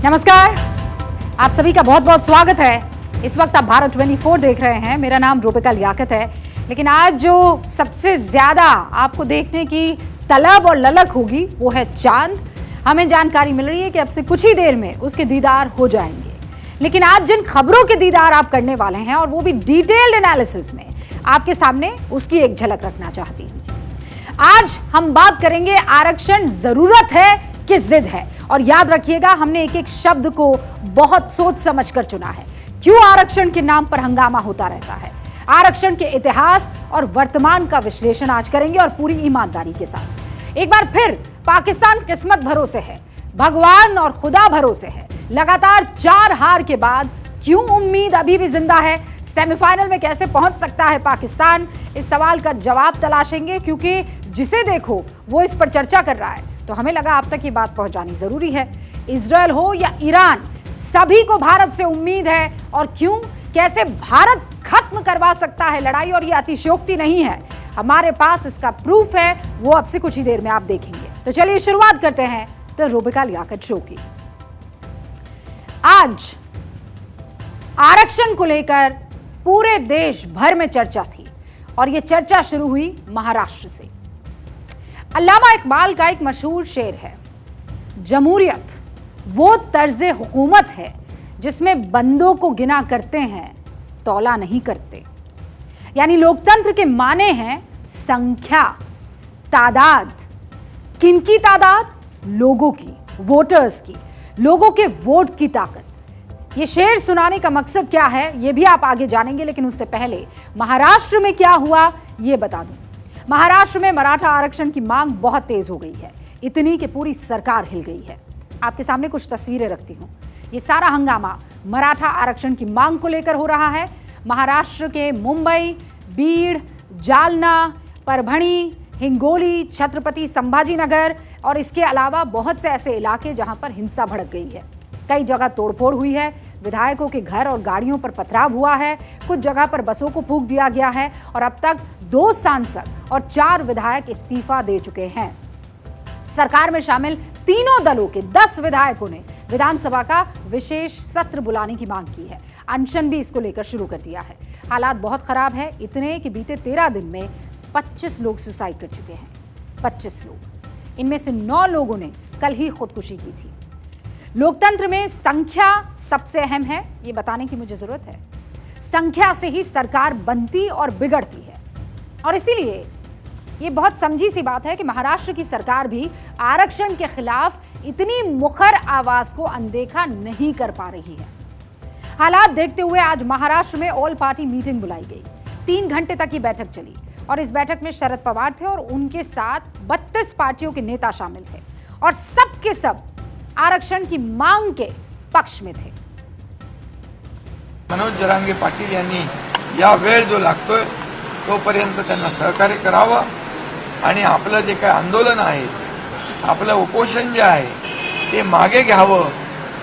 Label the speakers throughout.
Speaker 1: नमस्कार, आप सभी का बहुत बहुत स्वागत है। इस वक्त आप भारत 24 देख रहे हैं। मेरा नाम रूबिका लियाकत है। लेकिन आज जो सबसे ज्यादा आपको देखने की तलब और ललक होगी वो है चांद। हमें जानकारी मिल रही है कि अब से कुछ ही देर में उसके दीदार हो जाएंगे। लेकिन आज जिन खबरों के दीदार आप करने वाले हैं और वो भी डिटेल्ड एनालिसिस में, आपके सामने उसकी एक झलक रखना चाहती हूँ। आज हम बात करेंगे आरक्षण जरूरत है कि जिद है। और याद रखिएगा, हमने एक एक शब्द को बहुत सोच समझ कर चुना है। क्यों आरक्षण के नाम पर हंगामा होता रहता है, आरक्षण के इतिहास और वर्तमान का विश्लेषण आज करेंगे और पूरी ईमानदारी के साथ। एक बार फिर पाकिस्तान किस्मत भरोसे है, भगवान और खुदा भरोसे है। लगातार 4 हार के बाद क्यों उम्मीद अभी भी जिंदा है, सेमीफाइनल में कैसे पहुंच सकता है पाकिस्तान, इस सवाल का जवाब तलाशेंगे। क्योंकि जिसे देखो वो इस पर चर्चा कर रहा है, तो हमें लगा आप तक ये बात पहुंचानी जरूरी है। इजरायल हो या ईरान, सभी को भारत से उम्मीद है। और क्यों, कैसे भारत खत्म करवा सकता है लड़ाई, और ये अतिशयोक्ति नहीं है, हमारे पास इसका प्रूफ है। वो अब से कुछ ही देर में आप देखेंगे। तो चलिए शुरुआत करते हैं द रूबिका लियाकत शो की। आज आरक्षण को लेकर पूरे देश भर में चर्चा थी और यह चर्चा शुरू हुई महाराष्ट्र से। अल्लामा इकबाल का एक मशहूर शेर है, जमहूरियत वो तर्ज हुकूमत है जिसमें बंदों को गिना करते हैं, तौला नहीं करते। यानी लोकतंत्र के माने हैं संख्या, तादाद। किनकी तादाद? लोगों की, वोटर्स की, लोगों के वोट की ताकत। ये शेर सुनाने का मकसद क्या है ये भी आप आगे जानेंगे। लेकिन उससे पहले महाराष्ट्र में क्या हुआ ये बता दूं। महाराष्ट्र में मराठा आरक्षण की मांग बहुत तेज हो गई है, इतनी कि पूरी सरकार हिल गई है। आपके सामने कुछ तस्वीरें रखती हूं। ये सारा हंगामा मराठा आरक्षण की मांग को लेकर हो रहा है। महाराष्ट्र के मुंबई, बीड़, जालना, परभणी, हिंगोली, छत्रपति संभाजीनगर और इसके अलावा बहुत से ऐसे इलाके जहां पर हिंसा भड़क गई है। कई जगह तोड़फोड़ हुई है, विधायकों के घर और गाड़ियों पर पथराव हुआ है, कुछ जगह पर बसों को फूंक दिया गया है और अब तक 2 सांसद और 4 विधायक इस्तीफा दे चुके हैं। सरकार में शामिल तीनों दलों के 10 विधायकों ने विधानसभा का विशेष सत्र बुलाने की मांग की है। अनशन भी इसको लेकर शुरू कर दिया है। हालात बहुत खराब है, इतने कि बीते 13 दिन में 25 लोग सुसाइड कर चुके हैं। 25 लोग, इनमें से 9 लोगों ने कल ही खुदकुशी की थी। लोकतंत्र में संख्या सबसे अहम है, ये बताने की मुझे जरूरत है। संख्या से ही सरकार बनती और बिगड़ती है। और इसीलिए ये बहुत समझी सी बात है कि महाराष्ट्र की सरकार भी आरक्षण के खिलाफ इतनी मुखर आवाज को अनदेखा नहीं कर पा रही है। हालात देखते हुए आज महाराष्ट्र में ऑल पार्टी मीटिंग बुलाई गई। 3 घंटे तक ये बैठक चली और इस बैठक में शरद पवार थे और उनके साथ 32 पार्टियों के नेता शामिल थे और सब के सब आरक्षण की मांग के पक्ष में थे।
Speaker 2: मनोज जरांगे पाटील यांनी या वेळ जो लागतोय तोपर्यंत त्यांना सहकार्य करावं आणि आपलं जे काही आंदोलन आहे, आपलं उपोषण जे आहे ते मागे घ्यावं,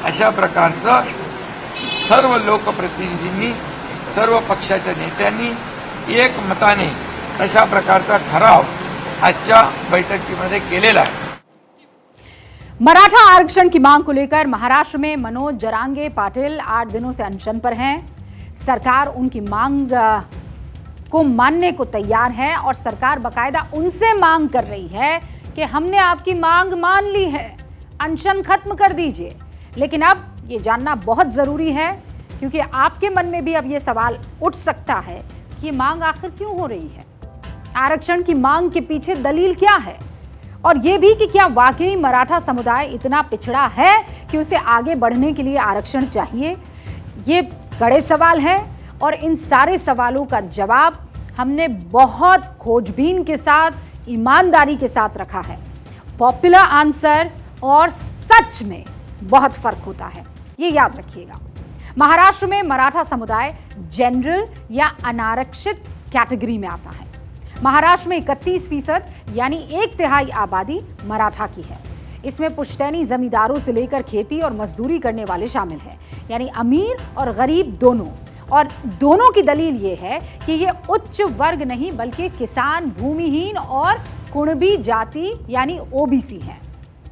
Speaker 2: अशा प्रकारचं सर्व लोकप्रतिनिधींनी, सर्व पक्षाच्या नेत्यांनी एकमताने अशा प्रकारचा ठराव आजच्या बैठकीमध्ये केलेला आहे।
Speaker 1: मराठा आरक्षण की मांग को लेकर महाराष्ट्र में मनोज जरांगे पाटिल 8 दिनों से अनशन पर हैं। सरकार उनकी मांग को मानने को तैयार है और सरकार बकायदा उनसे मांग कर रही है कि हमने आपकी मांग मान ली है, अनशन खत्म कर दीजिए। लेकिन अब ये जानना बहुत जरूरी है, क्योंकि आपके मन में भी अब ये सवाल उठ सकता है कि ये मांग आखिर क्यों हो रही है, आरक्षण की मांग के पीछे दलील क्या है, और ये भी कि क्या वाकई मराठा समुदाय इतना पिछड़ा है कि उसे आगे बढ़ने के लिए आरक्षण चाहिए। ये कड़े सवाल हैं और इन सारे सवालों का जवाब हमने बहुत खोजबीन के साथ, ईमानदारी के साथ रखा है। पॉपुलर आंसर और सच में बहुत फर्क होता है, ये याद रखिएगा। महाराष्ट्र में मराठा समुदाय जनरल या अनारक्षित कैटेगरी में आता है। महाराष्ट्र में 31% यानी 1/3 आबादी मराठा की है। इसमें पुश्तैनी जमींदारों से लेकर खेती और मजदूरी करने वाले शामिल हैं, यानी अमीर और गरीब दोनों। और दोनों की दलील ये है कि ये उच्च वर्ग नहीं बल्कि किसान, भूमिहीन और कुणबी जाति यानी ओबीसी हैं।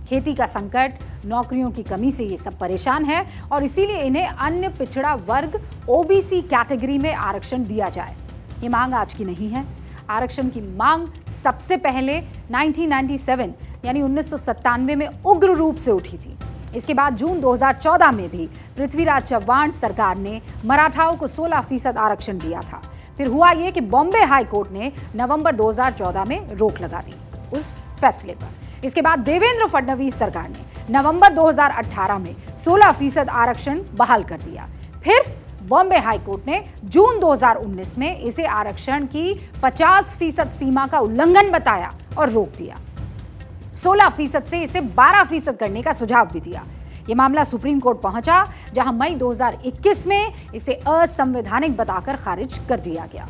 Speaker 1: खेती का संकट, नौकरियों की कमी से ये सब परेशान है और इसीलिए इन्हें अन्य पिछड़ा वर्ग ओबीसी कैटेगरी में आरक्षण दिया जाए। ये मांग आज की नहीं है। आरक्षण की मांग सबसे पहले 1997 यानी 1997 में उग्र रूप से उठी थी। इसके बाद जून 2014 में भी पृथ्वीराज चव्हाण सरकार ने मराठाओं को 16% आरक्षण दिया था। फिर हुआ ये कि बॉम्बे हाई कोर्ट ने नवंबर 2014 में रोक लगा दी उस फैसले पर। इसके बाद देवेंद्र फडणवीस सरकार ने नवंबर 2018 में 16% आरक्षण बहाल कर दिया। फिर बॉम्बे हाई कोर्ट ने जून 2019 में इसे आरक्षण की 50% सीमा का उल्लंघन बताया और रोक दिया। 16% से इसे 12% करने का सुझाव भी दिया। यह मामला सुप्रीम कोर्ट पहुंचा, जहां मई 2021 में इसे असंवैधानिक बताकर खारिज कर दिया गया।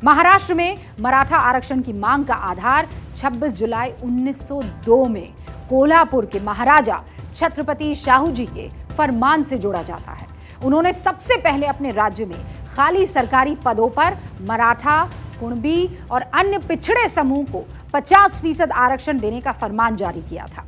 Speaker 1: महाराष्ट्र में मराठा आरक्षण की मांग का आधार 26 जुलाई 1902 में कोल्हापुर के महाराजा छत्रपति शाहू जी के फरमान से जोड़ा जाता है। उन्होंने सबसे पहले अपने राज्य में खाली सरकारी पदों पर मराठा, कुणबी और अन्य पिछड़े समूह को 50% आरक्षण देने का फरमान जारी किया था।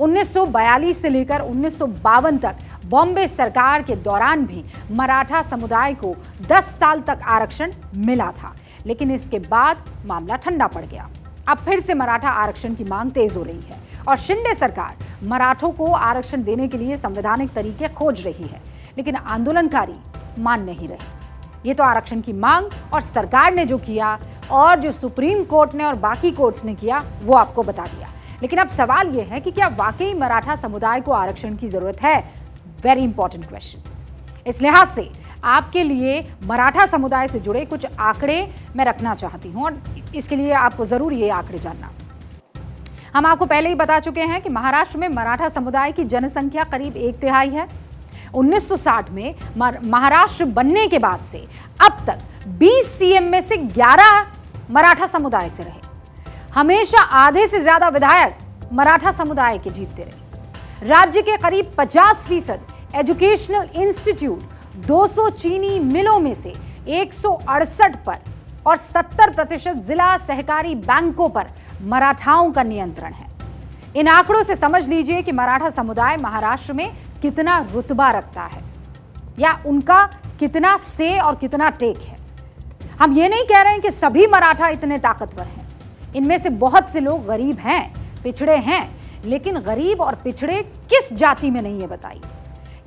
Speaker 1: 1942 से लेकर 1952 तक बॉम्बे सरकार के दौरान भी मराठा समुदाय को 10 साल तक आरक्षण मिला था, लेकिन इसके बाद मामला ठंडा पड़ गया। अब फिर से मराठा आरक्षण की मांग तेज हो रही है और शिंदे सरकार मराठों को आरक्षण देने के लिए संवैधानिक तरीके खोज रही है, लेकिन आंदोलनकारी मान नहीं रहे। ये तो आरक्षण की मांग और सरकार ने जो किया और जो सुप्रीम कोर्ट ने और बाकी कोर्ट्स ने किया वो आपको बता दिया। लेकिन अब सवाल यह है कि क्या वाकई मराठा समुदाय को आरक्षण की जरूरत है? Very important question. इस लिहाज से आपके लिए मराठा समुदाय से जुड़े कुछ आंकड़े मैं रखना चाहती हूं और इसके लिए आपको जरूर ये आंकड़े जानना। हम आपको पहले ही बता चुके हैं कि महाराष्ट्र में मराठा समुदाय की जनसंख्या करीब 1/3 है। 1960 में महाराष्ट्र बनने के बाद से अब तक 20 सीएम में से 11 मराठा समुदाय से रहे। हमेशा आधे से ज्यादा विधायक मराठा समुदाय के जीतते रहे। राज्य के करीब 50% एजुकेशनल इंस्टीट्यूट, 200 चीनी मिलों में से 168 पर और 70% जिला सहकारी बैंकों पर मराठाओं का नियंत्रण है। इन आंकड़ों से समझ लीजिए कि मराठा समुदाय महाराष्ट्र में कितना रुतबा रखता है या उनका कितना से और कितना टेक है। हम ये नहीं कह रहे हैं कि सभी मराठा इतने ताकतवर हैं। इनमें से बहुत से लोग गरीब हैं, पिछड़े हैं, लेकिन गरीब और पिछड़े किस जाति में नहीं है बताइए?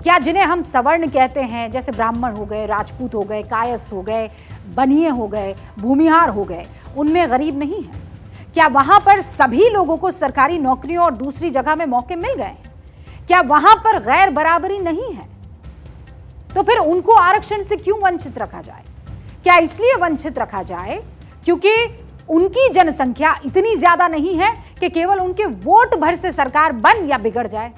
Speaker 1: क्या जिन्हें हम सवर्ण कहते हैं, जैसे ब्राह्मण हो गए, राजपूत हो गए, कायस्थ हो गए, बनिए हो गए, भूमिहार हो गए, उनमें गरीब नहीं है? क्या वहां पर सभी लोगों को सरकारी नौकरियों और दूसरी जगह में मौके मिल गए हैं? क्या वहां पर गैर बराबरी नहीं है? तो फिर उनको आरक्षण से क्यों वंचित रखा जाए? क्या इसलिए वंचित रखा जाए क्योंकि उनकी जनसंख्या इतनी ज्यादा नहीं है कि केवल उनके वोट भर से सरकार बन या बिगड़ जाए?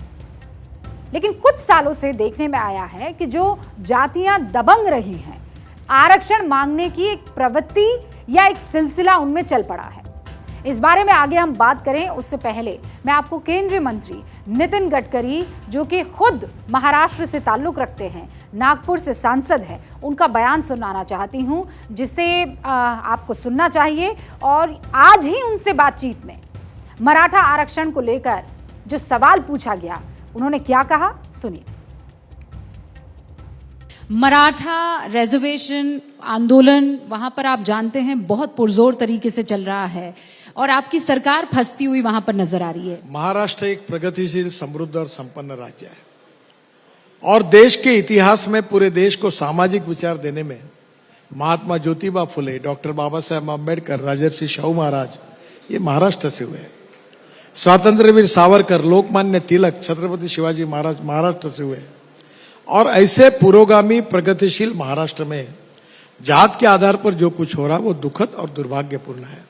Speaker 1: लेकिन कुछ सालों से देखने में आया है कि जो जातियां दबंग रही हैं, आरक्षण मांगने की एक प्रवृत्ति या एक सिलसिला उनमें चल पड़ा है। इस बारे में आगे हम बात करें उससे पहले मैं आपको केंद्रीय मंत्री नितिन गडकरी, जो कि खुद महाराष्ट्र से ताल्लुक रखते हैं, नागपुर से सांसद हैं, उनका बयान सुनाना चाहती हूं, जिसे आपको सुनना चाहिए। और आज ही उनसे बातचीत में मराठा आरक्षण को लेकर जो सवाल पूछा गया, उन्होंने क्या कहा, सुनिए।
Speaker 3: मराठा रिजर्वेशन आंदोलन वहां पर आप जानते हैं बहुत पुरजोर तरीके से चल रहा है और आपकी सरकार फंसती हुई वहां पर नजर आ रही है।
Speaker 4: महाराष्ट्र एक प्रगतिशील, समृद्ध और संपन्न राज्य है और देश के इतिहास में पूरे देश को सामाजिक विचार देने में महात्मा ज्योतिबा फुले, डॉक्टर बाबा साहेब अम्बेडकर, राजर्षि शाहू महाराज ये महाराष्ट्र से हुए। स्वातंत्र्यवीर सावरकर, लोकमान्य तिलक, छत्रपति शिवाजी महाराज महाराष्ट्र से हुए। और ऐसे पुरोगामी प्रगतिशील महाराष्ट्र में जात के आधार पर जो कुछ हो रहा है वो दुखद और दुर्भाग्यपूर्ण है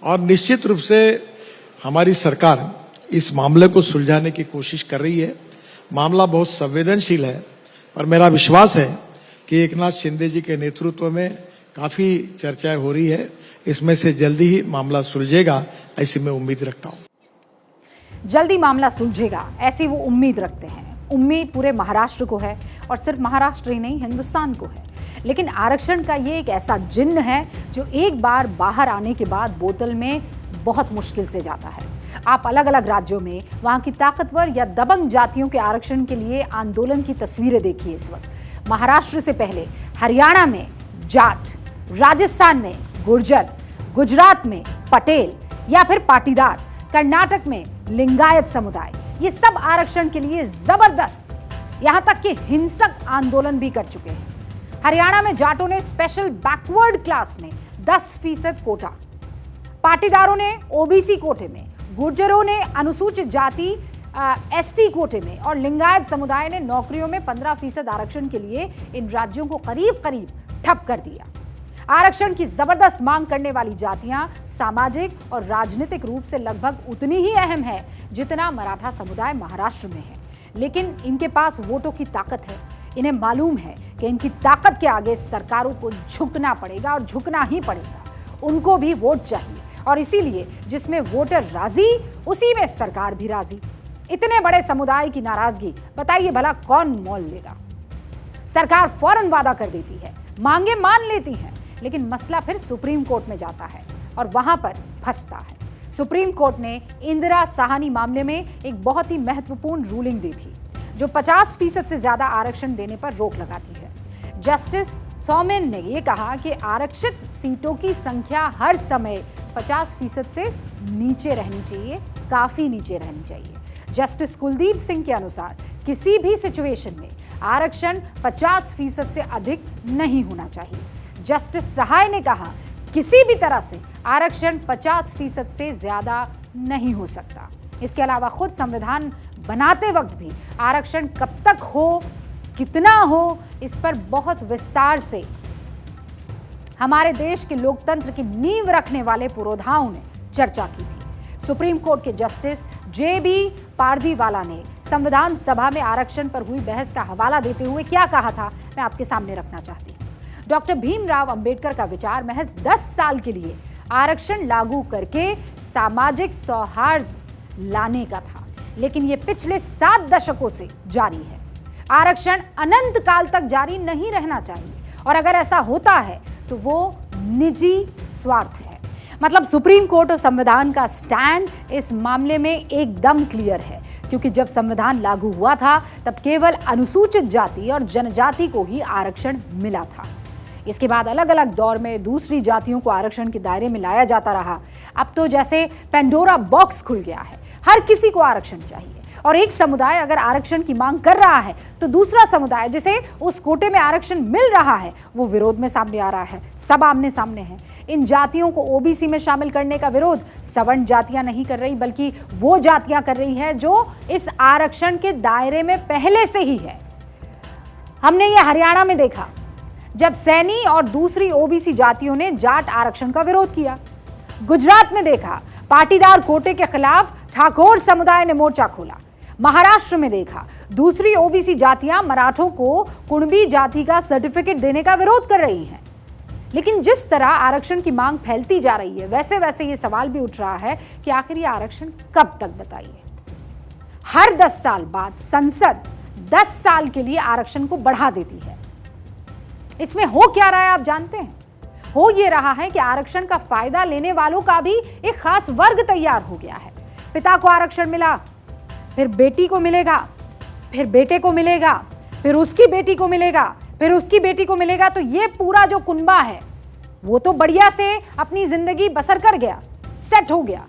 Speaker 4: और निश्चित रूप से हमारी सरकार इस मामले को सुलझाने की कोशिश कर रही है। मामला बहुत संवेदनशील है, पर मेरा विश्वास है कि एकनाथ शिंदे जी के नेतृत्व में काफी चर्चाएं हो रही है। इसमें से जल्दी ही मामला सुलझेगा, ऐसी मैं उम्मीद रखता हूं।
Speaker 1: जल्दी मामला सुलझेगा ऐसी वो उम्मीद रखते हैं। उम्मीद पूरे महाराष्ट्र को है और सिर्फ महाराष्ट्र ही नहीं, हिंदुस्तान को है। लेकिन आरक्षण का ये एक ऐसा जिन्न है जो एक बार बाहर आने के बाद बोतल में बहुत मुश्किल से जाता है। आप अलग अलग राज्यों में वहां की ताकतवर या दबंग जातियों के आरक्षण के लिए आंदोलन की तस्वीरें देखिए इस वक्त। महाराष्ट्र से पहले हरियाणा में जाट, राजस्थान में गुर्जर, गुजरात में पटेल या फिर पाटीदार, कर्नाटक में लिंगायत समुदाय, ये सब आरक्षण के लिए जबरदस्त, यहां तक कि हिंसक आंदोलन भी कर चुके हैं। हरियाणा में जाटों ने स्पेशल बैकवर्ड क्लास में 10% कोटा, पाटीदारों ने ओबीसी कोटे में, गुर्जरों ने अनुसूचित जाति एसटी कोटे में और लिंगायत समुदाय ने नौकरियों में 15% आरक्षण के लिए इन राज्यों को करीब करीब ठप कर दिया। आरक्षण की जबरदस्त मांग करने वाली जातियां सामाजिक और राजनीतिक रूप से लगभग उतनी ही अहम है जितना मराठा समुदाय महाराष्ट्र में है, लेकिन इनके पास वोटों की ताकत है। इन्हें मालूम है कि इनकी ताकत के आगे सरकारों को झुकना पड़ेगा और झुकना ही पड़ेगा। उनको भी वोट चाहिए और इसीलिए जिसमें वोटर राजी उसी में सरकार भी राजी। इतने बड़े समुदाय की नाराजगी बताइए भला कौन मोल लेगा। सरकार फौरन वादा कर देती है, मांगे मान लेती है, लेकिन मसला फिर सुप्रीम कोर्ट में जाता है और वहां पर फंसता है। सुप्रीम कोर्ट ने इंदिरा साहनी मामले में एक बहुत ही महत्वपूर्ण रूलिंग दी थी जो 50% से ज्यादा आरक्षण देने पर रोक लगाती है। जस्टिस सोमेन ने यह कहा कि आरक्षित सीटों की संख्या हर समय 50% से नीचे रहनी चाहिए, काफी नीचे रहनी चाहिए। जस्टिस कुलदीप सिंह के अनुसार किसी भी सिचुएशन में आरक्षण 50% से अधिक नहीं होना चाहिए। जस्टिस सहाय ने कहा किसी भी तरह से आरक्षण 50% से ज्यादा नहीं हो सकता। इसके अलावा खुद संविधान बनाते वक्त भी आरक्षण कब तक हो, कितना हो, इस पर बहुत विस्तार से हमारे देश के लोकतंत्र की नींव रखने वाले पुरोधाओं ने चर्चा की थी। सुप्रीम कोर्ट के जस्टिस JB पारदीवाला ने संविधान सभा में आरक्षण पर हुई बहस का हवाला देते हुए क्या कहा था, मैं आपके सामने रखना चाहती हूँ। डॉक्टर भीमराव अंबेडकर का विचार महज 10 साल के लिए आरक्षण लागू करके सामाजिक सौहार्द लाने का था, लेकिन ये पिछले 7 दशकों से जारी है। आरक्षण अनंत काल तक जारी नहीं रहना चाहिए और अगर ऐसा होता है तो वो निजी स्वार्थ है। मतलब सुप्रीम कोर्ट और संविधान का स्टैंड इस मामले में एकदम क्लियर है, क्योंकि जब संविधान लागू हुआ था तब केवल अनुसूचित जाति और जनजाति को ही आरक्षण मिला था। इसके बाद अलग अलग दौर में दूसरी जातियों को आरक्षण के दायरे में लाया जाता रहा। अब तो जैसे पेंडोरा बॉक्स खुल गया है, हर किसी को आरक्षण चाहिए और एक समुदाय अगर आरक्षण की मांग कर रहा है तो दूसरा समुदाय जिसे उस कोटे में आरक्षण मिल रहा है वो विरोध में सामने आ रहा है। सब आमने सामने हैं। इन जातियों को ओबीसी में शामिल करने का विरोध सवर्ण जातियां नहीं कर रही, बल्कि वो जातियां कर रही हैं जो इस आरक्षण के दायरे में पहले से ही है। हमने ये हरियाणा में देखा जब सैनी और दूसरी ओबीसी जातियों ने जाट आरक्षण का विरोध किया। गुजरात में देखा पाटीदार कोटे के खिलाफ ठाकोर समुदाय ने मोर्चा खोला। महाराष्ट्र में देखा दूसरी ओबीसी जातियां मराठों को कुणबी जाति का सर्टिफिकेट देने का विरोध कर रही हैं। लेकिन जिस तरह आरक्षण की मांग फैलती जा रही है वैसे वैसे ये सवाल भी उठ रहा है कि आखिर ये आरक्षण कब तक, बताइए। हर 10 साल बाद संसद 10 साल के लिए आरक्षण को बढ़ा देती है। इसमें हो क्या रहा है आप जानते हैं? हो ये रहा है कि आरक्षण का फायदा लेने वालों का भी एक खास वर्ग तैयार हो गया है। पिता को आरक्षण मिला, फिर बेटी को मिलेगा, फिर बेटे को मिलेगा, फिर उसकी बेटी को मिलेगा, फिर उसकी बेटी को मिलेगा। तो ये पूरा जो कुनबा है वो तो बढ़िया से अपनी जिंदगी बसर कर गया, सेट हो गया।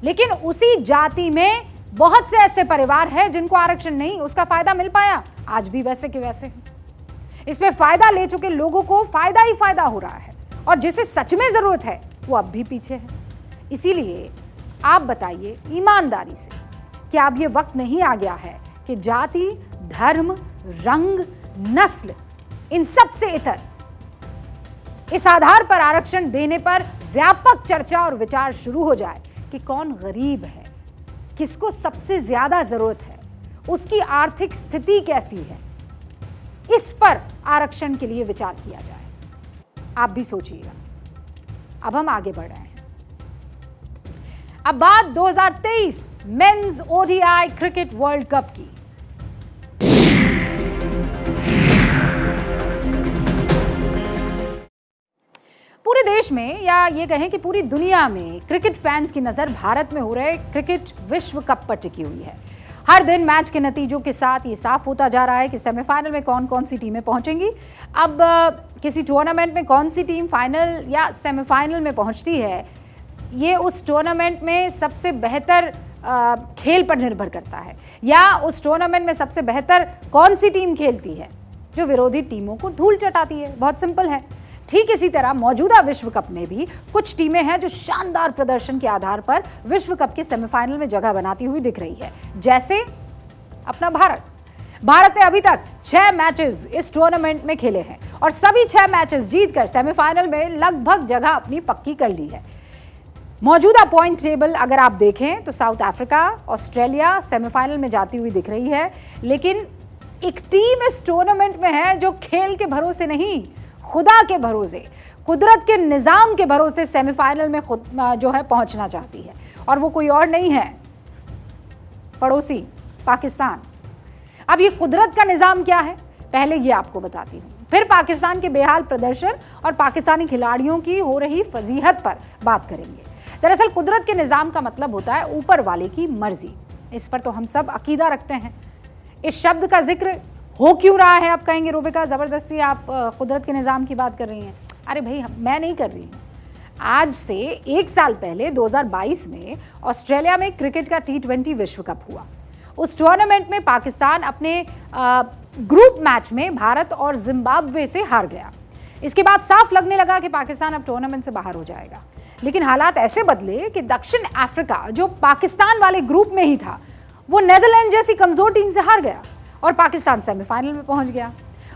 Speaker 1: लेकिन उसी जाति में बहुत से ऐसे परिवार हैं जिनको आरक्षण नहीं उसका फायदा मिल पाया, आज भी वैसे के वैसे हैं। इसमें फायदा ले चुके लोगों को फायदा ही फायदा हो रहा है और जिसे सच में जरूरत है वो अब भी पीछे है। इसीलिए आप बताइए ईमानदारी से कि अब ये वक्त नहीं आ गया है कि जाति, धर्म, रंग, नस्ल, इन सब से इतर इस आधार पर आरक्षण देने पर व्यापक चर्चा और विचार शुरू हो जाए कि कौन गरीब है, किसको सबसे ज्यादा जरूरत है, उसकी आर्थिक स्थिति कैसी है, इस पर आरक्षण के लिए विचार किया जाए। आप भी सोचिएगा। अब हम आगे बढ़ रहे हैं। अब बात 2023 men's ODI cricket world cup की। पूरे देश देश में या ये कहें कि पूरी दुनिया में क्रिकेट फैंस की नज़र भारत में हो रहे क्रिकेट विश्व कप पर टिकी हुई है। हर दिन मैच के नतीजों के साथ ये साफ होता जा रहा है कि सेमीफाइनल में कौन कौन सी टीमें पहुंचेंगी। अब किसी टूर्नामेंट में कौन सी टीम फाइनल या सेमीफाइनल में पहुंचती है, ये उस टूर्नामेंट में सबसे बेहतर खेल पर निर्भर करता है, या उस टूर्नामेंट में सबसे बेहतर कौन सी टीम खेलती है जो विरोधी टीमों को धूल चटाती है। बहुत सिंपल है। ठीक इसी तरह मौजूदा विश्व कप में भी कुछ टीमें हैं जो शानदार प्रदर्शन के आधार पर विश्व कप के सेमीफाइनल में जगह बनाती हुई दिख रही है, जैसे अपना भारत ने अभी तक 6 मैचेस इस टूर्नामेंट में खेले हैं और सभी 6 मैचेस जीतकर सेमीफाइनल में लगभग जगह अपनी पक्की कर ली है। मौजूदा पॉइंट टेबल अगर आप देखें तो साउथ अफ्रीका, ऑस्ट्रेलिया सेमीफाइनल में जाती हुई दिख रही है, लेकिन एक टीम इस टूर्नामेंट में है जो खेल के भरोसे नहीं, खुदा के भरोसे, कुदरत के निजाम के भरोसे सेमीफाइनल में खुद जो है पहुंचना चाहती है, और वो कोई और नहीं है, पड़ोसी पाकिस्तान। अब ये कुदरत का निजाम क्या है, पहले ये आपको बताती हूँ, फिर पाकिस्तान के बेहाल प्रदर्शन और पाकिस्तानी खिलाड़ियों की हो रही फजीहत पर बात करेंगे। दरअसल कुदरत के निजाम का मतलब होता है ऊपर वाले की मर्जी। इस पर तो हम सब अकीदा रखते हैं। इस शब्द का जिक्र हो क्यों रहा है, आप कहेंगे रूबिका ज़बरदस्ती आप कुदरत के निज़ाम की बात कर रही हैं। अरे भाई, मैं नहीं कर रही हूँ। आज से 1 साल पहले 2022 में ऑस्ट्रेलिया में क्रिकेट का T20 विश्व कप हुआ। उस टूर्नामेंट में पाकिस्तान अपने ग्रुप मैच में भारत और जिम्बाब्वे से हार गया। इसके बाद साफ लगने लगा कि पाकिस्तान अब टूर्नामेंट से बाहर हो जाएगा, लेकिन हालात ऐसे बदले कि दक्षिण अफ्रीका जो पाकिस्तान वाले ग्रुप में ही था, वो नेदरलैंड जैसी कमजोर टीम से हार गया और पाकिस्तान सेमीफाइनल में पहुंच गया।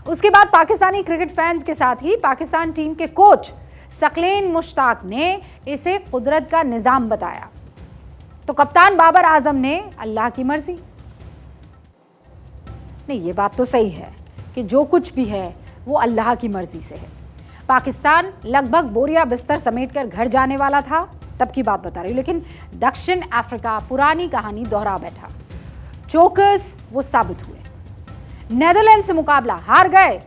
Speaker 1: उसके बाद पाकिस्तानी क्रिकेट फैंस के साथ ही पाकिस्तान टीम के कोच सकलेन मुश्ताक ने इसे कुदरत का निजाम बताया, तो कप्तान बाबर आजम ने अल्लाह की मर्जी। नहीं, ये बात तो सही है कि जो कुछ भी है वो अल्लाह की मर्जी से है। पाकिस्तान लगभग बोरिया बिस्तर समेटकर घर जाने वाला था, तब की बात बता रही हूँ, लेकिन दक्षिण अफ्रीका पुरानी कहानी दोहरा बैठा। चोकर्स वो साबित हुए, नेदरलैंड से मुकाबला हार गए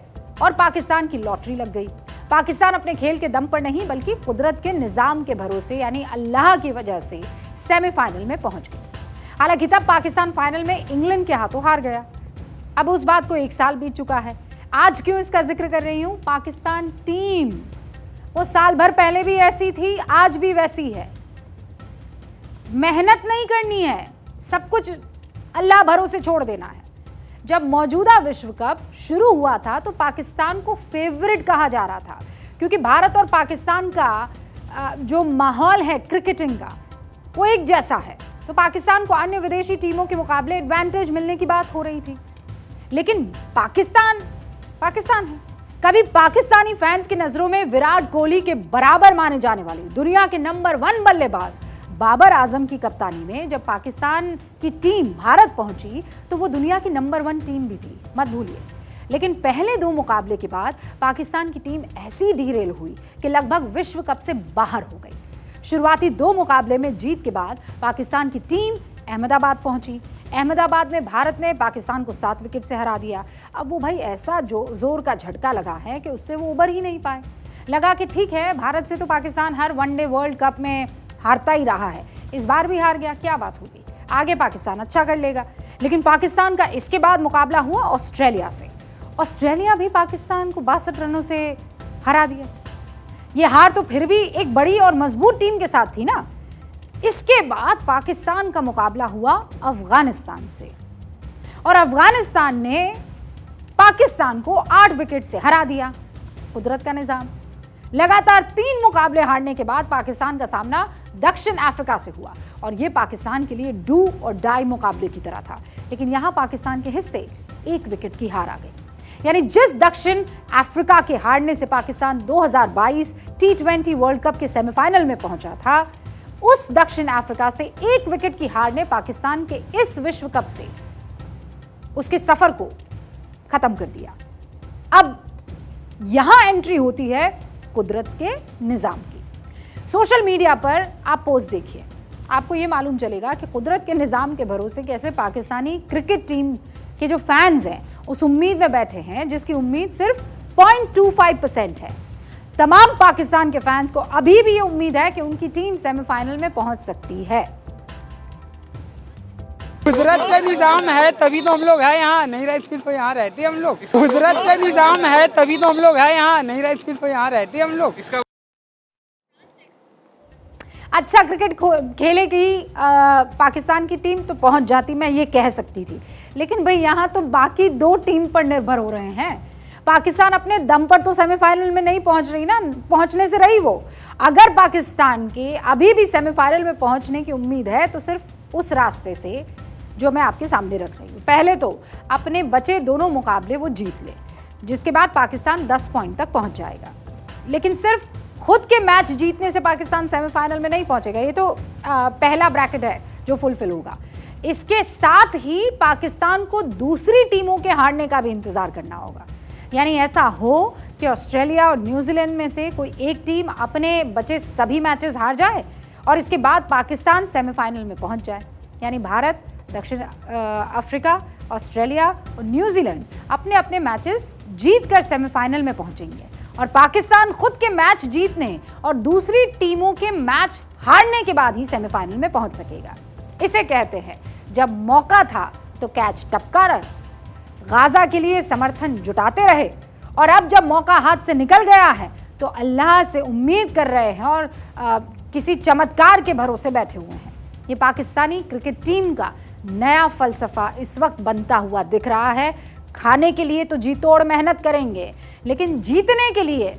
Speaker 1: और पाकिस्तान की लॉटरी लग गई। पाकिस्तान अपने खेल के दम पर नहीं बल्कि कुदरत के निजाम के भरोसे यानी अल्लाह की वजह से सेमीफाइनल में पहुंच गई। हालांकि तब पाकिस्तान फाइनल में इंग्लैंड के हाथों हार गया। अब उस बात को 1 साल बीत चुका है। आज क्यों इसका जिक्र कर रही हूं? पाकिस्तान टीम वो साल भर पहले भी ऐसी थी, आज भी वैसी है। मेहनत नहीं करनी है, सब कुछ अल्लाह भरोसे छोड़ देना है। जब मौजूदा विश्व कप शुरू हुआ था तो पाकिस्तान को फेवरेट कहा जा रहा था, क्योंकि भारत और पाकिस्तान का जो माहौल है क्रिकेटिंग का वो एक जैसा है, तो पाकिस्तान को अन्य विदेशी टीमों के मुकाबले एडवांटेज मिलने की बात हो रही थी। लेकिन पाकिस्तान है। कभी पाकिस्तानी फैंस की नजरों में विराट कोहली के बराबर माने जाने वाले दुनिया के नंबर 1 बल्लेबाज बाबर आजम की कप्तानी में जब पाकिस्तान की टीम भारत पहुंची तो वो दुनिया की नंबर 1 टीम भी थी, मत भूलिए। लेकिन पहले 2 मुकाबले के बाद पाकिस्तान की टीम ऐसी डीरेल हुई कि लगभग विश्व कप से बाहर हो गई। शुरुआती 2 मुकाबले में जीत के बाद पाकिस्तान की टीम अहमदाबाद पहुंची। अहमदाबाद में भारत ने पाकिस्तान को 7 विकेट से हरा दिया। अब वो भाई ऐसा जोर का झटका लगा है कि उससे वो उबर ही नहीं पाए। लगा कि ठीक है, भारत से तो पाकिस्तान हर वनडे वर्ल्ड कप में हारता ही रहा है, इस बार भी हार गया, क्या बात होगी, आगे पाकिस्तान अच्छा कर लेगा। लेकिन पाकिस्तान का इसके बाद मुकाबला हुआ ऑस्ट्रेलिया से। ऑस्ट्रेलिया भी पाकिस्तान को 62 रनों से हरा दिया। ये हार तो फिर भी एक बड़ी और मजबूत टीम के साथ थी ना। इसके बाद पाकिस्तान का मुकाबला हुआ अफगानिस्तान से और अफगानिस्तान ने पाकिस्तान को 8 विकेट से हरा दिया। कुदरत का निजाम। लगातार 3 मुकाबले हारने के बाद पाकिस्तान का सामना दक्षिण अफ्रीका से हुआ और यह पाकिस्तान के लिए डू और डाई मुकाबले की तरह था। लेकिन यहां पाकिस्तान के हिस्से 1 विकेट की हार आ गई। यानी जिस दक्षिण अफ्रीका के हारने से पाकिस्तान 2022 T20 वर्ल्ड कप के सेमीफाइनल में पहुंचा था, उस दक्षिण अफ्रीका से 1 विकेट की हार ने पाकिस्तान के इस विश्व कप से उसके सफर को खत्म कर दिया। अब यहां एंट्री होती है कुदरत के निजाम की। सोशल मीडिया पर आप पोस्ट देखिए, आपको यह मालूम चलेगा कि कुदरत के निजाम के भरोसे कैसे पाकिस्तानी क्रिकेट टीम के जो फैंस हैं उस उम्मीद में बैठे हैं जिसकी उम्मीद सिर्फ 0.25% है। तमाम पाकिस्तान के फैंस को अभी भी ये उम्मीद है कि उनकी टीम सेमीफाइनल में पहुंच सकती है।
Speaker 5: कुदरत का निजाम है तभी तो हम लोग हैं यहाँ, नहीं रहते तो यहाँ रहते हम लोग। कुदरत का निजाम है तभी तो हम लोग हैं यहाँ, नहीं रहते तो यहाँ रहते हम लोग।
Speaker 1: अच्छा क्रिकेट खेलेगी पाकिस्तान की टीम तो पहुंच जाती, मैं ये कह सकती थी, लेकिन भाई यहाँ तो बाकी 2 टीम पर निर्भर हो रहे हैं। पाकिस्तान अपने दम पर तो सेमीफाइनल में नहीं पहुंच रही ना, पहुंचने से रही वो। अगर पाकिस्तान के अभी भी सेमीफाइनल में पहुंचने की उम्मीद है तो सिर्फ उस रास्ते से जो मैं आपके सामने रख रही हूँ। पहले तो अपने बचे दोनों मुकाबले वो जीत ले, जिसके बाद पाकिस्तान 10 पॉइंट तक पहुंच जाएगा। लेकिन सिर्फ खुद के मैच जीतने से पाकिस्तान सेमीफाइनल में नहीं पहुंचेगा, ये तो पहला ब्रैकेट है जो फुलफिल होगा। इसके साथ ही पाकिस्तान को दूसरी टीमों के हारने का भी इंतजार करना होगा। यानी ऐसा हो कि ऑस्ट्रेलिया और न्यूजीलैंड में से कोई एक टीम अपने बचे सभी मैचेस हार जाए और इसके बाद पाकिस्तान सेमीफाइनल में पहुंच जाए। यानी भारत, दक्षिण अफ्रीका, ऑस्ट्रेलिया और न्यूजीलैंड अपने अपने मैचेस जीतकर सेमीफाइनल में पहुंचेंगे और पाकिस्तान खुद के मैच जीतने और दूसरी टीमों के मैच हारने के बाद ही सेमीफाइनल में पहुंच सकेगा। इसे कहते हैं जब मौका था तो कैच टपका रहे, गाजा के लिए समर्थन जुटाते रहे, और अब जब मौका हाथ से निकल गया है तो अल्लाह से उम्मीद कर रहे हैं और किसी चमत्कार के भरोसे बैठे हुए हैं। ये पाकिस्तानी क्रिकेट टीम का नया फलसफा इस वक्त बनता हुआ दिख रहा है। खाने के लिए तो जी तोड़ मेहनत करेंगे, लेकिन जीतने के लिए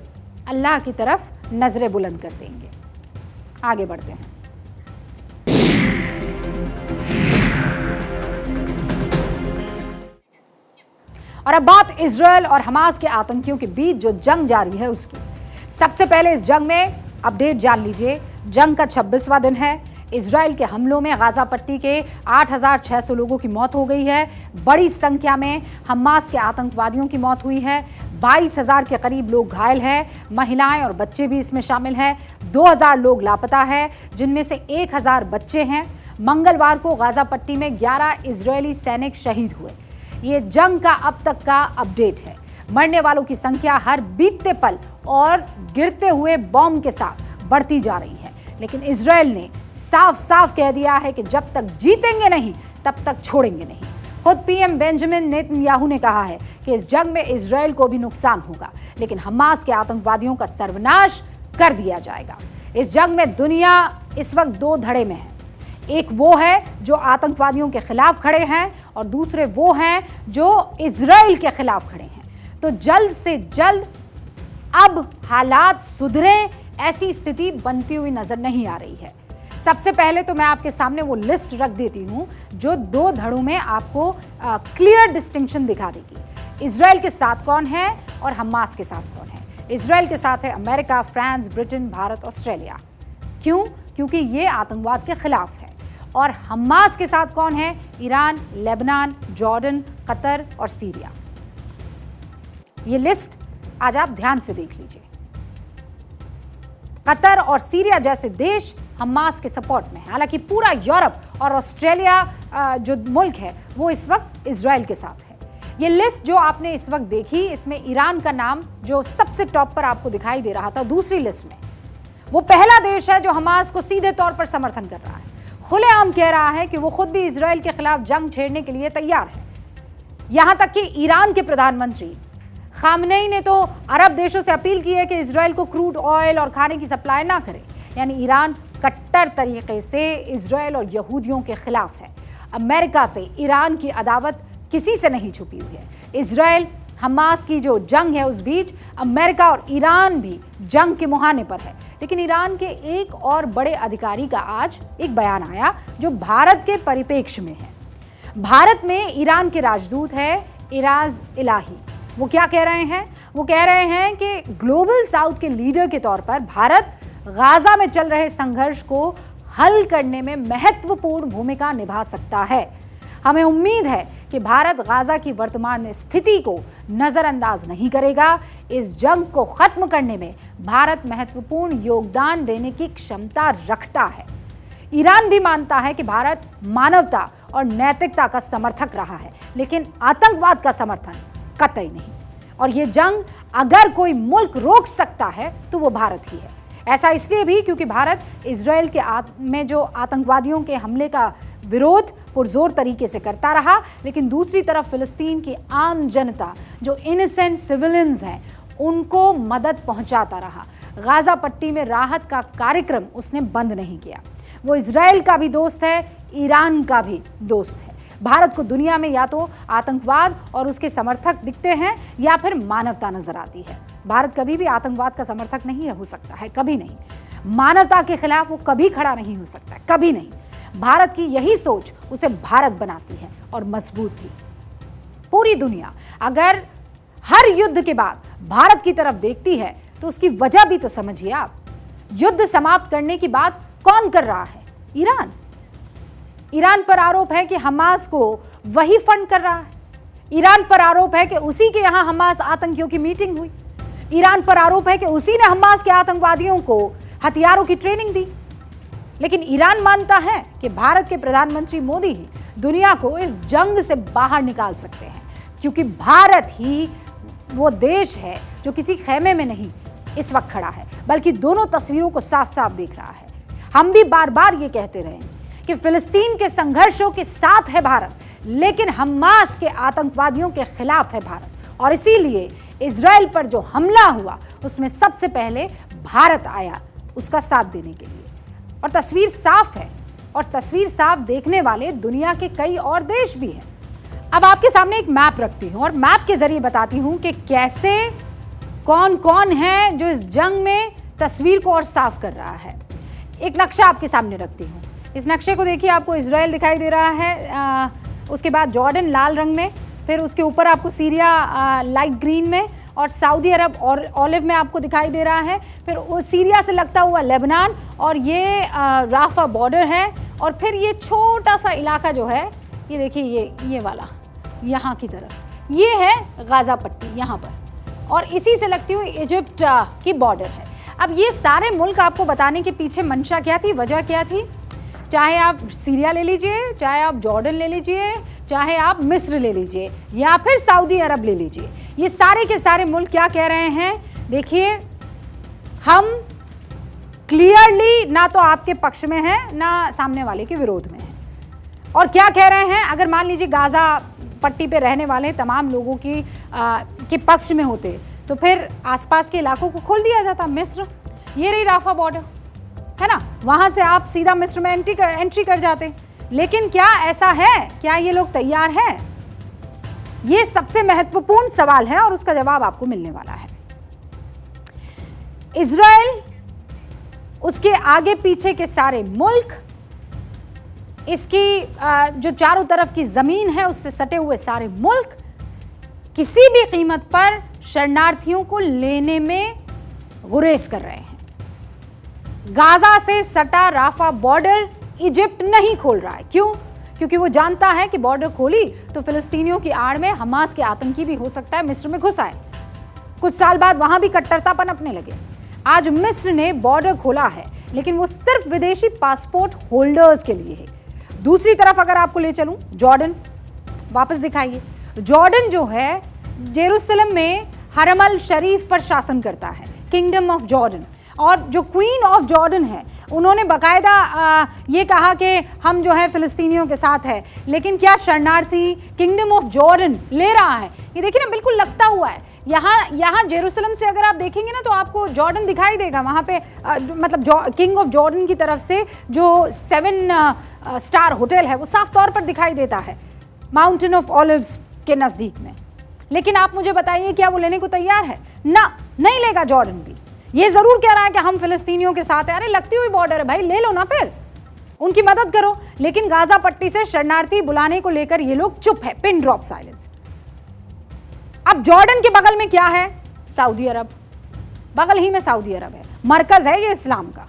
Speaker 1: अल्लाह की तरफ नजरें बुलंद कर देंगे। आगे बढ़ते हैं। और अब बात इजरायल और हमास के आतंकियों के बीच जो जंग जारी है उसकी। सबसे पहले इस जंग में अपडेट जान लीजिए। जंग का 26वां दिन है। इजरायल के हमलों में गाजा पट्टी के 8,600 लोगों की मौत हो गई है। बड़ी संख्या में हमास के आतंकवादियों की मौत हुई है। 22,000 के करीब लोग घायल हैं। महिलाएं और बच्चे भी इसमें शामिल हैं। 2,000 लोग लापता है, जिनमें से 1,000 बच्चे हैं। मंगलवार को गाजा पट्टी में 11 इजरायली सैनिक शहीद हुए। ये जंग का अब तक का अपडेट है। मरने वालों की संख्या हर बीतते पल और गिरते हुए बॉम्ब के साथ बढ़ती जा रही है। लेकिन इजरायल ने साफ साफ कह दिया है कि जब तक जीतेंगे नहीं तब तक छोड़ेंगे नहीं। खुद पीएम बेंजामिन नेतन्याहू ने कहा है कि इस जंग में इजरायल को भी नुकसान होगा, लेकिन हमास के आतंकवादियों का सर्वनाश कर दिया जाएगा। इस जंग में दुनिया इस वक्त 2 धड़े में है। एक वो है जो आतंकवादियों के खिलाफ खड़े हैं और दूसरे वो हैं जो इजरायल के खिलाफ खड़े हैं। तो जल्द से जल्द अब हालात सुधरे ऐसी स्थिति बनती हुई नजर नहीं आ रही है। सबसे पहले तो मैं आपके सामने वो लिस्ट रख देती हूं जो 2 धड़ों में आपको क्लियर डिस्टिंक्शन दिखा देगी। इजरायल के साथ कौन है और हमास के साथ कौन है। इजरायल के साथ है America, France, Britain, Bharat, Australia. क्यों? क्योंकि ये आतंकवाद के खिलाफ है। और हमास के साथ कौन है? ईरान, लेबनान, जॉर्डन, कतर और सीरिया। ये लिस्ट आज आप ध्यान से देख लीजिए। कतर और सीरिया जैसे देश हमास के सपोर्ट में है। हालांकि पूरा यूरोप और ऑस्ट्रेलिया जो मुल्क है वो इस वक्त इजरायल के साथ है। ये लिस्ट जो आपने इस वक्त देखी, इसमें ईरान का नाम जो सबसे टॉप पर आपको दिखाई दे रहा था दूसरी लिस्ट में, वो पहला देश है जो हमास को सीधे तौर पर समर्थन कर रहा है। खुलेआम कह रहा है कि वो खुद भी इजरायल के खिलाफ जंग छेड़ने के लिए तैयार है। यहां तक कि ईरान के प्रधानमंत्री खामनेई ने तो अरब देशों से अपील की है कि इजरायल को क्रूड ऑयल और खाने की सप्लाई ना करे। यानी ईरान कट्टर तरीके से इजरायल और यहूदियों के खिलाफ है। अमेरिका से ईरान की अदावत किसी से नहीं छुपी हुई है। इजरायल हमास की जो जंग है उस बीच अमेरिका और ईरान भी जंग के मुहाने पर है। लेकिन ईरान के एक और बड़े अधिकारी का आज एक बयान आया जो भारत के परिप्रेक्ष्य में है। भारत में ईरान के राजदूत है इराज इलाही। वो क्या कह रहे हैं? वो कह रहे हैं कि ग्लोबल साउथ के लीडर के तौर पर भारत गाजा में चल रहे संघर्ष को हल करने में महत्वपूर्ण भूमिका निभा सकता है। हमें उम्मीद है कि भारत गाजा की वर्तमान स्थिति को नजरअंदाज नहीं करेगा। इस जंग को खत्म करने में भारत महत्वपूर्ण योगदान देने की क्षमता रखता है। ईरान भी मानता है कि भारत मानवता और नैतिकता का समर्थक रहा है, लेकिन आतंकवाद का समर्थन कतई नहीं। और ये जंग अगर कोई मुल्क रोक सकता है तो वो भारत ही है। ऐसा इसलिए भी क्योंकि भारत इजराइल में जो आतंकवादियों के हमले का विरोध पुरजोर तरीके से करता रहा, लेकिन दूसरी तरफ फिलिस्तीन की आम जनता जो इनोसेंट सिविलियंस हैं उनको मदद पहुंचाता रहा। गाजा पट्टी में राहत का कार्यक्रम उसने बंद नहीं किया। वो इजराइल का भी दोस्त है, ईरान का भी दोस्त है। भारत को दुनिया में या तो आतंकवाद और उसके समर्थक दिखते हैं या फिर मानवता नजर आती है। भारत कभी भी आतंकवाद का समर्थक नहीं हो सकता है, कभी नहीं। मानवता के खिलाफ वो कभी खड़ा नहीं हो सकता है, कभी नहीं। भारत की यही सोच उसे भारत बनाती है और मजबूत भी। पूरी दुनिया अगर हर युद्ध के बाद भारत की तरफ देखती है तो उसकी वजह भी तो समझिए आप। युद्ध समाप्त करने की बात कौन कर रहा है? ईरान। ईरान पर आरोप है कि हमास को वही फंड कर रहा है। ईरान पर आरोप है कि उसी के यहां हमास आतंकियों की मीटिंग हुई। ईरान पर आरोप है कि उसी ने हमास के आतंकवादियों को हथियारों की ट्रेनिंग दी। लेकिन ईरान मानता है कि भारत के प्रधानमंत्री मोदी ही दुनिया को इस जंग से बाहर निकाल सकते हैं, क्योंकि भारत ही वो देश है जो किसी खेमे में नहीं इस वक्त खड़ा है, बल्कि दोनों तस्वीरों को साफ साफ देख रहा है। हम भी बार बार ये कहते रहे कि फिलिस्तीन के संघर्षों के साथ है भारत, लेकिन हमास के आतंकवादियों के खिलाफ है भारत। और इसीलिए इजराइल पर जो हमला हुआ उसमें सबसे पहले भारत आया उसका साथ देने के लिए। और तस्वीर साफ है, और तस्वीर साफ देखने वाले दुनिया के कई और देश भी हैं। अब आपके सामने एक मैप रखती हूं और मैप के जरिए बताती हूं कि कैसे कौन कौन है जो इस जंग में तस्वीर को और साफ कर रहा है। एक नक्शा आपके सामने रखती हूं। इस नक्शे को देखिए, आपको इजराइल दिखाई दे रहा है, उसके बाद जॉर्डन लाल रंग में, फिर उसके ऊपर आपको सीरिया लाइट ग्रीन में, और सऊदी अरब और ऑलिव में आपको दिखाई दे रहा है। फिर सीरिया से लगता हुआ लेबनान, और ये राफा बॉर्डर है। और फिर ये छोटा सा इलाका जो है, ये देखिए ये वाला यहाँ की तरफ, ये है गाजा पट्टी यहाँ पर, और इसी से लगती हुई इजिप्ट की बॉर्डर है। अब ये सारे मुल्क आपको बताने के पीछे मंशा क्या थी, वजह क्या थी? चाहे आप सीरिया ले लीजिए, चाहे आप जॉर्डन ले लीजिए, चाहे आप मिस्र ले लीजिए, या फिर सऊदी अरब ले लीजिए, ये सारे के सारे मुल्क क्या कह रहे हैं? देखिए, हम क्लियरली ना तो आपके पक्ष में हैं ना सामने वाले के विरोध में हैं। और क्या कह रहे हैं? अगर मान लीजिए गाजा पट्टी पे रहने वाले तमाम लोगों के पक्ष में होते तो फिर आसपास के इलाकों को खोल दिया जाता। मिस्र, ये रही राफा बॉर्डर है ना, वहां से आप सीधा मिस्र में एंट्री कर जाते। लेकिन क्या ऐसा है? क्या ये लोग तैयार हैं? ये सबसे महत्वपूर्ण सवाल है और उसका जवाब आपको मिलने वाला है। इजराइल, उसके आगे पीछे के सारे मुल्क, इसकी जो चारों तरफ की जमीन है उससे सटे हुए सारे मुल्क किसी भी कीमत पर शरणार्थियों को लेने में गुरेज कर रहे हैं। गाजा से सटा राफा बॉर्डर इजिप्ट नहीं खोल रहा है। क्यों? क्योंकि वो जानता है कि बॉर्डर खोली तो फिलिस्तीनियों की आड़ में हमास के आतंकी भी हो सकता है मिस्र में घुस आए। कुछ साल बाद वहां भी कट्टरतापन अपने लगे। आज मिस्र ने बॉर्डर खोला है, लेकिन वो सिर्फ विदेशी पासपोर्ट होल्डर्स के लिए है। दूसरी तरफ अगर आपको ले चलूं, जॉर्डन, वापस दिखाइए। जॉर्डन जो है जेरूसलम में हरम अल शरीफ पर शासन करता है, किंगडम ऑफ जॉर्डन। और जो क्वीन ऑफ जॉर्डन है उन्होंने बाकायदा ये कहा कि हम जो है फिलिस्तीनियों के साथ है। लेकिन क्या शरणार्थी किंगडम ऑफ जॉर्डन ले रहा है? ये देखिए ना, बिल्कुल लगता हुआ है। यहाँ जेरूसलम से अगर आप देखेंगे ना तो आपको जॉर्डन दिखाई देगा। वहाँ पे मतलब किंग ऑफ जॉर्डन की तरफ से जो 7 स्टार होटल है वो साफ तौर पर दिखाई देता है माउंटेन ऑफ ऑलिव्स के नज़दीक में। लेकिन आप मुझे बताइए, क्या वो लेने को तैयार है? ना, नहीं लेगा जॉर्डन भी। ये जरूर कह रहा है कि हम फिलिस्तीनियों के साथ है। अरे लगती हुई बॉर्डर है भाई, ले लो ना, फिर उनकी मदद करो। लेकिन गाजा पट्टी से शरणार्थी बुलाने को लेकर ये लोग चुप है, पिन ड्रॉप साइलेंस। अब जॉर्डन के बगल में क्या है? सऊदी अरब, बगल ही में सऊदी अरब है, मरकज है ये इस्लाम का।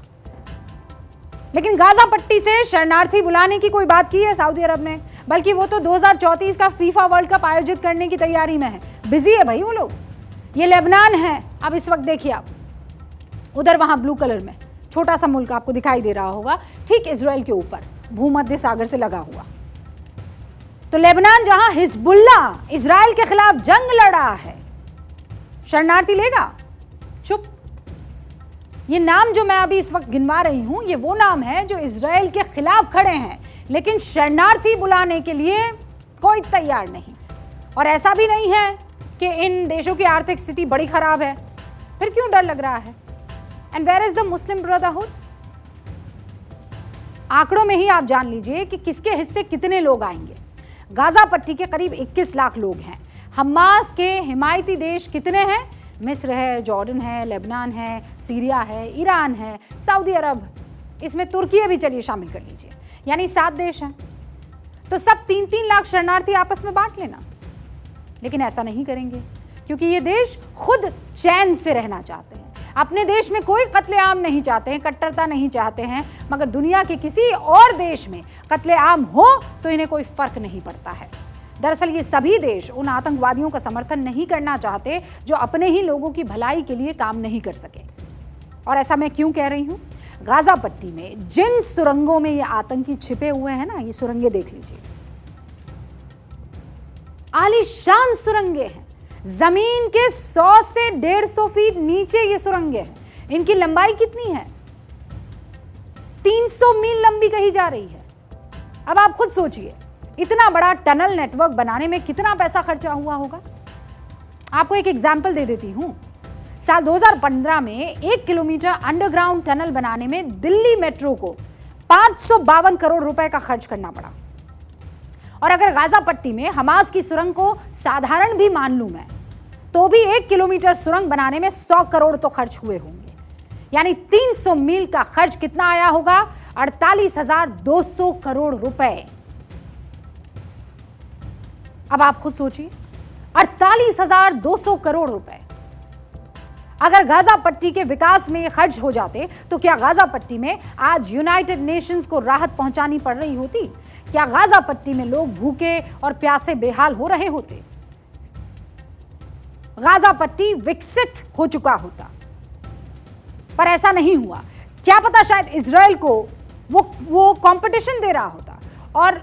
Speaker 1: लेकिन गाजा पट्टी से शरणार्थी बुलाने की कोई बात की है सऊदी अरब ने? बल्कि वो तो 2034 का फीफा वर्ल्ड कप आयोजित करने की तैयारी में है, बिजी है भाई वो लोग। ये लेबनान है। अब इस वक्त देखिए आप, उधर वहां ब्लू कलर में छोटा सा मुल्क आपको दिखाई दे रहा होगा, ठीक इजराइल के ऊपर भूमध्य सागर से लगा हुआ। तो लेबनान, जहां हिजबुल्लाह इजराइल के खिलाफ जंग लड़ रहा है, शरणार्थी लेगा? चुप। ये नाम जो मैं अभी इस वक्त गिनवा रही हूं, ये वो नाम है जो इजराइल के खिलाफ खड़े हैं, लेकिन शरणार्थी बुलाने के लिए कोई तैयार नहीं। और ऐसा भी नहीं है कि इन देशों की आर्थिक स्थिति बड़ी खराब है, फिर क्यों डर लग रहा है? And where is the Muslim brotherhood? आंकड़ों में ही आप जान लीजिए कि किसके हिस्से कितने लोग आएंगे। गाजा पट्टी के करीब 21 लाख लोग हैं। हमास के हिमायती देश कितने हैं? मिस्र है, जॉर्डन है, लेबनान है, सीरिया है, ईरान है, सऊदी अरब, इसमें तुर्की भी चलिए शामिल कर लीजिए, यानी 7 देश हैं। तो सब 3-3 लाख शरणार्थी आपस में बांट लेना। लेकिन ऐसा नहीं करेंगे, क्योंकि ये देश खुद चैन से रहना चाहते हैं। अपने देश में कोई कत्लेआम नहीं चाहते हैं, कट्टरता नहीं चाहते हैं, मगर दुनिया के किसी और देश में कत्लेआम हो तो इन्हें कोई फर्क नहीं पड़ता है। दरअसल ये सभी देश उन आतंकवादियों का समर्थन नहीं करना चाहते जो अपने ही लोगों की भलाई के लिए काम नहीं कर सके। और ऐसा मैं क्यों कह रही हूं? गाजा पट्टी में जिन सुरंगों में ये आतंकी छिपे हुए हैं ना, ये सुरंगें देख लीजिए, आलीशान सुरंगें हैं। जमीन के 100 से 150 फीट नीचे ये सुरंगें हैं। इनकी लंबाई कितनी है? 300 मील लंबी कही जा रही है। अब आप खुद सोचिए, इतना बड़ा टनल नेटवर्क बनाने में कितना पैसा खर्चा हुआ होगा। आपको एक एग्जाम्पल दे देती हूं। साल 2015 में 1 किलोमीटर अंडरग्राउंड टनल बनाने में दिल्ली मेट्रो को 552 करोड़ रुपए का खर्च करना पड़ा। और अगर गाजा पट्टी में हमास की सुरंग को साधारण भी मान लूं मैं, तो भी 1 किलोमीटर सुरंग बनाने में 100 करोड़ तो खर्च हुए होंगे। यानी 300 मील का खर्च कितना आया होगा? 48,200 करोड़ रुपए। अब आप खुद सोचिए, 48,200 करोड़ रुपए अगर गाजा पट्टी के विकास में खर्च हो जाते, तो क्या गाजा पट्टी में आज यूनाइटेड नेशंस को राहत पहुंचानी पड़ रही होती? क्या गाजा पट्टी में लोग भूखे और प्यासे बेहाल हो रहे होते? गाजा पट्टी विकसित हो चुका होता, पर ऐसा नहीं हुआ। क्या पता शायद इजराइल को वो कंपटीशन दे रहा होता। और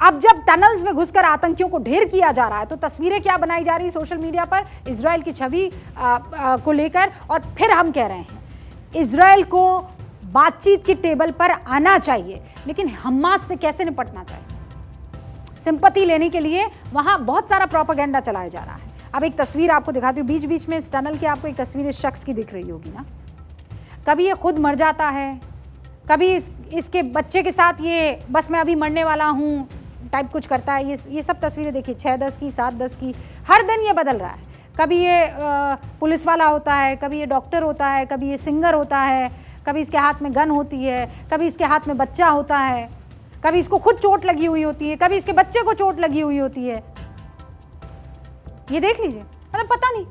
Speaker 1: अब जब टनल्स में घुसकर आतंकियों को ढेर किया जा रहा है, तो तस्वीरें क्या बनाई जा रही है सोशल मीडिया पर इजराइल की छवि को लेकर। और फिर हम कह रहे हैं इजराइल को बातचीत की टेबल पर आना चाहिए, लेकिन हमास से कैसे निपटना चाहिए? सिंपैथी लेने के लिए वहां बहुत सारा प्रोपेगेंडा चलाया जा रहा है। अब एक तस्वीर आपको दिखाती हूँ। बीच बीच में इस टनल की आपको एक तस्वीर इस शख्स की दिख रही होगी ना। कभी ये खुद मर जाता है, कभी इसके बच्चे के साथ ये बस मैं अभी मरने वाला हूँ टाइप कुछ करता है। ये सब तस्वीरें देखिए, 6-10 की, 7-10 की, हर दिन ये बदल रहा है। कभी ये पुलिस वाला होता है, कभी ये डॉक्टर होता है, कभी ये सिंगर होता है, कभी इसके हाथ में गन होती है, कभी इसके हाथ में बच्चा होता है, कभी इसको खुद चोट लगी हुई होती है, कभी इसके बच्चे को चोट लगी हुई होती है। ये देख लीजिए, मतलब पता नहीं,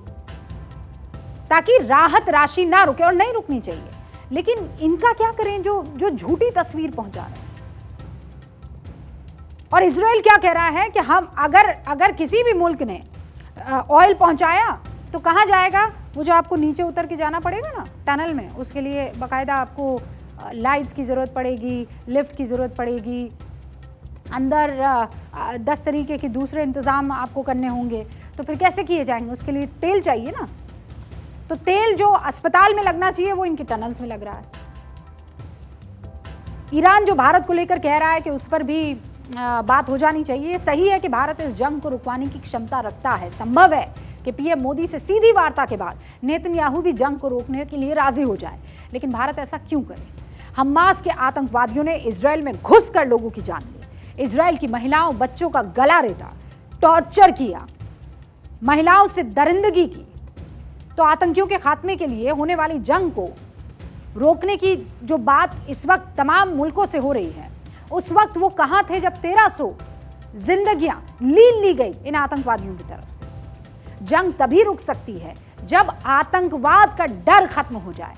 Speaker 1: ताकि राहत राशि ना रुके, और नहीं रुकनी चाहिए। लेकिन इनका क्या करें जो झूठी तस्वीर पहुंचा रहे हैं। और इजराइल क्या कह रहा है कि हम अगर किसी भी मुल्क ने ऑयल पहुंचाया तो कहां जाएगा? वो जो आपको नीचे उतर के जाना पड़ेगा ना टनल में, उसके लिए बाकायदा आपको लाइट्स की ज़रूरत पड़ेगी, लिफ्ट की ज़रूरत पड़ेगी, अंदर 10 तरीके के दूसरे इंतज़ाम आपको करने होंगे। तो फिर कैसे किए जाएंगे? उसके लिए तेल चाहिए ना। तो तेल जो अस्पताल में लगना चाहिए वो इनके टनल्स में लग रहा है। ईरान जो भारत को लेकर कह रहा है कि उस पर भी बात हो जानी चाहिए। सही है कि भारत इस जंग को रुकवाने की क्षमता रखता है। संभव है कि पीएम मोदी से सीधी वार्ता के बाद नेतन्याहू भी जंग को रोकने के लिए राजी हो जाए, लेकिन भारत ऐसा क्यों करे? हमास के आतंकवादियों ने इजराइल में घुसकर लोगों की जान ली, इजराइल की महिलाओं बच्चों का गला रेता, टॉर्चर किया, महिलाओं से दरिंदगी की। तो आतंकियों के खात्मे के लिए होने वाली जंग को रोकने की जो बात इस वक्त तमाम मुल्कों से हो रही है, उस वक्त वो कहां थे जब 1300 जिंदगियां ली गई इन आतंकवादियों की तरफ से? जंग तभी रुक सकती है जब आतंकवाद का डर खत्म हो जाए।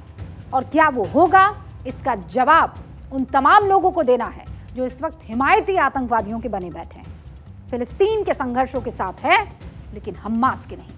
Speaker 1: और क्या वो होगा, इसका जवाब उन तमाम लोगों को देना है जो इस वक्त हिमायती आतंकवादियों के बने बैठे हैं। फिलिस्तीन के संघर्षों के साथ है, लेकिन हमास के नहीं।